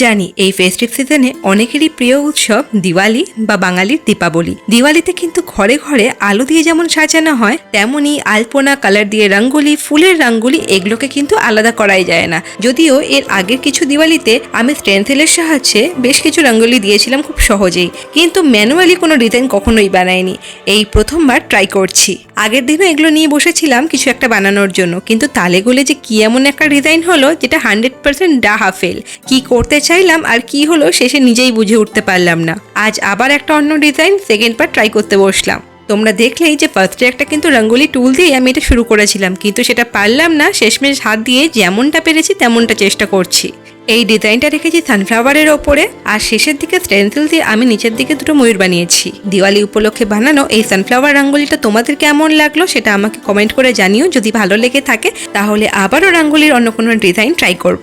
জানি এই ফেস্টিভ সিজনে অনেকেরই প্রিয় উৎসব দিওয়ালি বা বাঙালির দীপাবলি। দিওয়ালিতে কিন্তু ঘরে ঘরে আলো দিয়ে যেমন সাজানো হয়, তেমনি আলপনা, কালার দিয়ে রঙ্গোলি, ফুলের রঙ্গোলি এগুলোকে কিন্তু আলাদা করাই যায় না। যদিও এর আগের কিছু দিওয়ালিতে আমি স্টেনসিলের সাহায্যে বেশ কিছু রঙ্গোলি দিয়েছিলাম খুব সহজেই, কিন্তু ম্যানুয়ালি কোনো ডিজাইন কখনোই বানাইনি। এই প্রথমবার ট্রাই করছি। আগের দিনও এগুলো নিয়ে বসেছিলাম কিছু একটা বানানোর জন্য, কিন্তু তালে গলে যে কি এমন একটা ডিজাইন হলো যেটা 100% ডাহা ফেল। কি করতে চাইলাম আর কি হলো শেষে নিজেই বুঝে উঠতে পারলাম না। আজ আবার একটা অন্য ডিজাইন সেকেন্ড বার ট্রাই করতে বসলাম। তোমরা দেখলেই যে ফার্স্টে একটা কিন্তু রঙ্গোলি টুল দিয়ে আমি এটা শুরু করেছিলাম, কিন্তু সেটা পারলাম না। শেষমেশ হাত দিয়ে যেমনটা পেরেছি তেমনটা চেষ্টা করছি। এই ডিজাইনটা রেখেছি সানফ্লাওয়ারের ওপরে, আর শেষের দিকে স্টেনসিল দিয়ে আমি নিচের দিকে দুটো ময়ূর বানিয়েছি। দিওয়ালি উপলক্ষে বানানো এই সানফ্লাওয়ার রঙ্গোলিটা তোমাদের কেমন লাগলো সেটা আমাকে কমেন্ট করে জানিও। যদি ভালো লেগে থাকে তাহলে আবারও রঙ্গোলির অন্য কোনো ডিজাইন ট্রাই করব।